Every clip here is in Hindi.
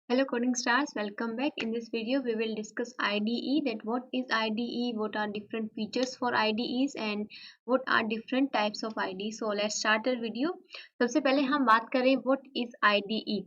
Hello coding stars, welcome back. In this video we will discuss IDE, that what is IDE, what are different features for IDEs and what are different types of IDE. So let's start our video. सबसे पहले हम बात करें what is IDE.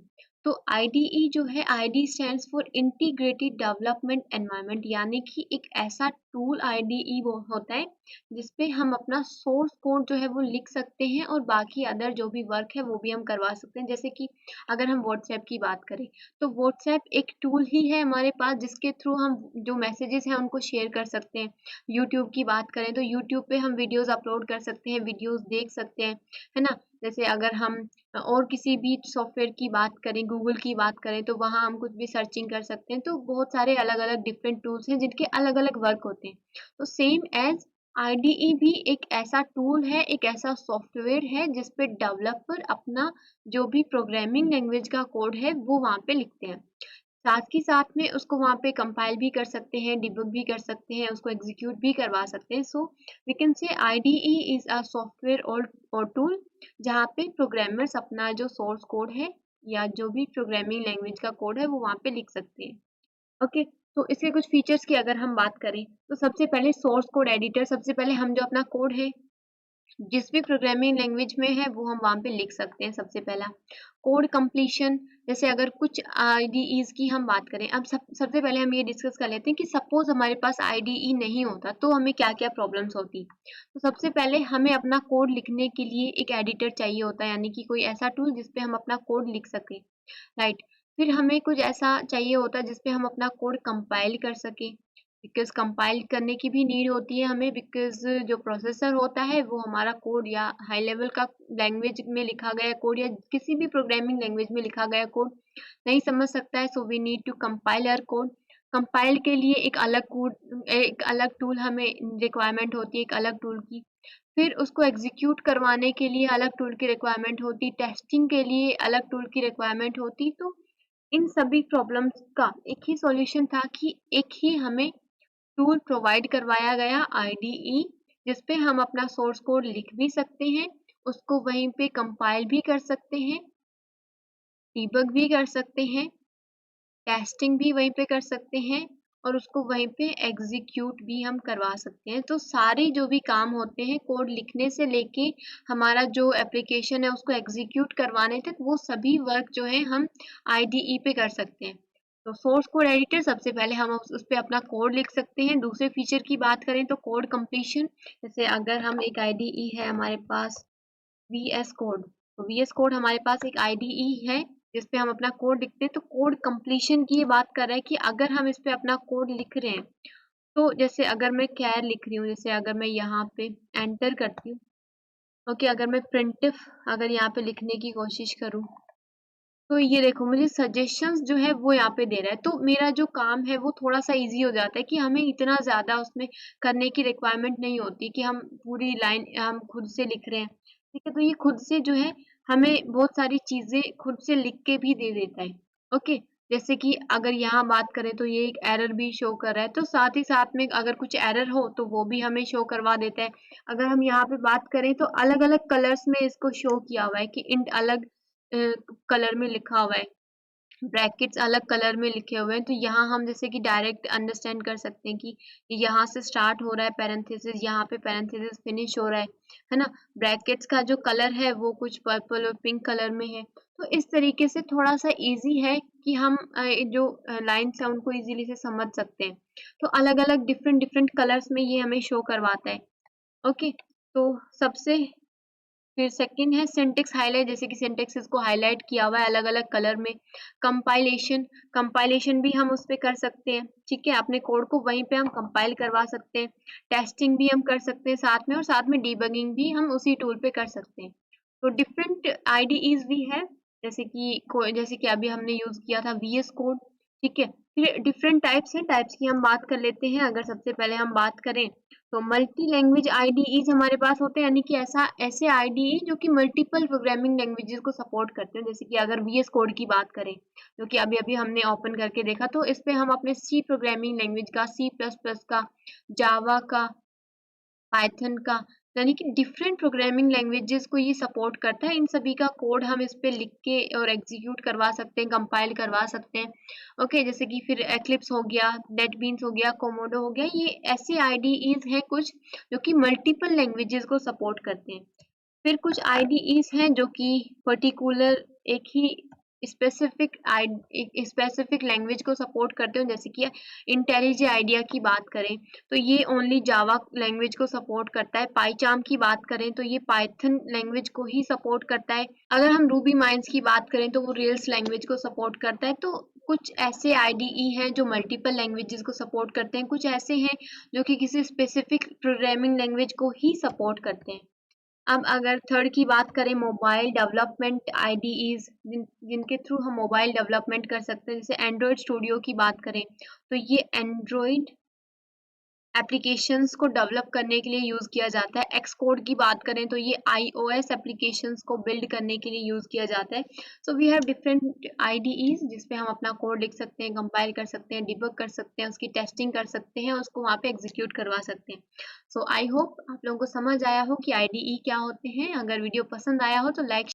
तो IDE जो है, ID stands for Integrated Development Environment, यानी कि एक ऐसा टूल IDE वो होता है जिसपे हम अपना सोर्स कोड जो है वो लिख सकते हैं और बाकी अदर जो भी वर्क है वो भी हम करवा सकते हैं। जैसे कि अगर हम व्हाट्सएप की बात करें तो व्हाट्सएप एक टूल ही है हमारे पास जिसके थ्रू हम जो मैसेजेस हैं उनको शेयर कर सकते हैं। यूट्यूब की बात करें तो यूट्यूब पे हम वीडियोस अपलोड कर सकते हैं, वीडियोस देख सकते हैं, है ना। जैसे अगर हम और किसी भी सॉफ्टवेयर की बात करें, गूगल की बात करें तो वहाँ हम कुछ भी सर्चिंग कर सकते हैं। तो बहुत सारे अलग-अलग डिफरेंट टूल्स हैं जिनके अलग-अलग वर्क होते हैं। तो सेम एज़ आईडीई भी एक ऐसा टूल है, एक ऐसा सॉफ्टवेयर है जिस पे डेवलपर अपना जो भी प्रोग्रामिंग लैंग्वेज का कोड है वो वहाँ पे लिखते हैं। साथ ही साथ में उसको वहाँ पे कंपाइल भी कर सकते हैं, डिबग भी कर सकते हैं, उसको एग्जीक्यूट भी करवा सकते हैं। So we can say IDE is a software और टूल जहाँ पे प्रोग्रामर्स अपना जो सोर्स कोड है या जो भी प्रोग्रामिंग लैंग्वेज का कोड है वो वहाँ पे लिख सकते हैं। ओके, तो इसके कुछ फीचर्स की अगर हम बात करें तो सबसे पहले सोर्स कोड एडिटर, सबसे पहले हम जो अपना कोड है जिस भी प्रोग्रामिंग लैंग्वेज में है वो हम वहाँ पे लिख सकते हैं। सबसे पहला कोड कंप्लीशन, जैसे अगर कुछ आईडीईज की हम बात करें, अब सबसे पहले हम ये डिस्कस कर लेते हैं कि सपोज हमारे पास आईडीई नहीं होता तो हमें क्या क्या प्रॉब्लम्स होती। तो सबसे पहले हमें अपना कोड लिखने के लिए एक एडिटर चाहिए होता है, यानी कि कोई ऐसा टूल जिसपे हम अपना कोड लिख सकें, राइट। फिर हमें कुछ ऐसा चाहिए होता है जिसपे हम अपना कोड कंपाइल कर सकें, बिकॉज़ कंपाइल करने की भी नीड होती है हमें, बिकॉज़ जो प्रोसेसर होता है वो हमारा कोड या हाई लेवल का लैंग्वेज में लिखा गया कोड या किसी भी प्रोग्रामिंग लैंग्वेज में लिखा गया कोड नहीं समझ सकता है। So we need to compile our code. Compile के लिए एक अलग टूल हमें रिक्वायरमेंट होती है, एक अलग टूल की। फिर उसको एग्जीक्यूट करवाने के लिए अलग टूल की रिक्वायरमेंट होती, टेस्टिंग के लिए अलग टूल की रिक्वायरमेंट होती। तो इन सभी प्रॉब्लम्स का एक ही सॉल्यूशन था कि एक ही हमें टूल प्रोवाइड करवाया गया आईडीई, जिसपे हम अपना सोर्स कोड लिख भी सकते हैं, उसको वहीं पे कंपाइल भी कर सकते हैं, डीबग भी कर सकते हैं, टेस्टिंग भी वहीं पे कर सकते हैं और उसको वहीं पे एग्जीक्यूट भी हम करवा सकते हैं। तो सारे जो भी काम होते हैं कोड लिखने से लेके हमारा जो एप्लीकेशन है उसको एग्जीक्यूट करवाने तक, वो सभी वर्क जो है हम आईडीई पे कर सकते हैं। तो सोर्स कोड एडिटर, सबसे पहले हम उस पे अपना कोड लिख सकते हैं। दूसरे फीचर की बात करें तो कोड कंप्लीशन, जैसे अगर हम एक आईडीई है हमारे पास वीएस कोड, तो वीएस कोड हमारे पास एक आईडीई है जिसपे हम अपना कोड लिखते हैं। तो कोड कंप्लीशन की ये बात कर रहा है कि अगर हम इस पे अपना कोड लिख रहे हैं तो जैसे अगर मैं कैर लिख रही हूँ, जैसे अगर मैं यहाँ पे एंटर करती हूँ, ओके, अगर मैं प्रिंटिफ अगर यहाँ पे लिखने की कोशिश करूँ तो ये देखो मुझे सजेशंस जो है वो यहाँ पे दे रहा है। तो मेरा जो काम है वो थोड़ा सा इजी हो जाता है कि हमें इतना ज़्यादा उसमें करने की रिक्वायरमेंट नहीं होती कि हम पूरी लाइन हम खुद से लिख रहे हैं, ठीक है। तो ये खुद से जो है हमें बहुत सारी चीज़ें खुद से लिख के भी दे देता है। ओके, जैसे कि अगर यहाँ बात करें तो ये एक एरर भी शो कर रहा है, तो साथ ही साथ में अगर कुछ एरर हो तो वो भी हमें शो करवा देता है। अगर हम यहाँ पे बात करें तो अलग-अलग कलर्स में इसको शो किया हुआ है कि इंट अलग कलर में लिखा हुआ है, ब्रैकेट्स अलग कलर में लिखे हुए हैं। तो यहाँ हम जैसे कि डायरेक्ट अंडरस्टैंड कर सकते हैं कि यहाँ से स्टार्ट हो रहा है पैरेंथेसिस, यहाँ पे पैरेंथेसिस फिनिश हो रहा है ना। ब्रैकेट्स का जो कलर है वो कुछ पर्पल और पिंक कलर में है। तो इस तरीके से थोड़ा सा इजी है कि हम जो लाइन्स है उनको इजीली से समझ सकते हैं। तो अलग-अलग डिफरेंट डिफरेंट कलर्स में ये हमें शो करवाता है। ओके, तो सबसे फिर सेकंड है सिंटेक्स हाइलाइट, जैसे कि सिंटेक्स को हाईलाइट किया हुआ है अलग-अलग कलर में। कंपाइलेशन, कंपाइलेशन भी हम उस पे कर सकते हैं, ठीक है। अपने कोड को वहीं पे हम कंपाइल करवा सकते हैं। टेस्टिंग भी हम कर सकते हैं साथ में, और साथ में डिबगिंग भी हम उसी टूल पे कर सकते हैं। तो डिफरेंट आईडीईज भी है, जैसे कि अभी हमने यूज़ किया था वीएस कोड, ठीक है। फिर डिफरेंट टाइप्स हैं, टाइप्स की हम बात कर लेते हैं। अगर सबसे पहले हम बात करें तो मल्टी लैंग्वेज आईडीईज हमारे पास होते हैं, यानी कि ऐसे आईडीई जो कि मल्टीपल प्रोग्रामिंग लैंग्वेजेस को सपोर्ट करते हैं। जैसे कि अगर वीएस कोड की बात करें जो कि अभी अभी हमने ओपन करके देखा, तो इस पे हम अपने सी प्रोग्रामिंग लैंग्वेज का, सी प्लस प्लस का, जावा का, पाइथन का, यानी कि डिफरेंट प्रोग्रामिंग लैंग्वेजेस को ये सपोर्ट करता है। इन सभी का कोड हम इस पे लिख के और एग्जीक्यूट करवा सकते हैं, कंपाइल करवा सकते हैं। ओके, जैसे कि फिर एक्लिप्स हो गया, नेटबीन्स हो गया, कोमोडो हो गया, ये ऐसे आईडीईज हैं कुछ जो कि मल्टीपल लैंग्वेजेस को सपोर्ट करते हैं। फिर कुछ आईडीईज हैं जो कि पर्टिकुलर एक ही स्पेसिफिक लैंग्वेज को सपोर्ट करते हैं। जैसे कि इंटेलिजे आइडिया की बात करें तो ये ओनली जावा लैंग्वेज को सपोर्ट करता है। पाईचार्म की बात करें तो ये पाइथन लैंग्वेज को ही सपोर्ट करता है। अगर हम रूबी माइंस की बात करें तो वो रेल्स लैंग्वेज को सपोर्ट करता है। तो कुछ ऐसे आईडीई हैं जो मल्टीपल लैंग्वेजेस को सपोर्ट करते हैं, कुछ ऐसे हैं जो कि किसी स्पेसिफिक प्रोग्रामिंग लैंग्वेज को ही सपोर्ट करते हैं। अब अगर थर्ड की बात करें, मोबाइल डेवलपमेंट आईडीईज जिनके थ्रू हम मोबाइल डेवलपमेंट कर सकते हैं, जैसे एंड्रॉयड स्टूडियो की बात करें तो ये एंड्रॉयड एप्लीकेशंस को डेवलप करने के लिए यूज़ किया जाता है। एक्स कोड की बात करें तो ये आईओएस एप्लीकेशंस को बिल्ड करने के लिए यूज़ किया जाता है। सो वी हैव डिफरेंट आईडीईज जिस पे हम अपना कोड लिख सकते हैं, कंपाइल कर सकते हैं, डिबग कर सकते हैं, उसकी टेस्टिंग कर सकते हैं, उसको वहाँ पे एग्जीक्यूट करवा सकते हैं। सो आई होप आप लोगों को समझ आया हो कि आईडीई क्या होते हैं। अगर वीडियो पसंद आया हो तो लाइक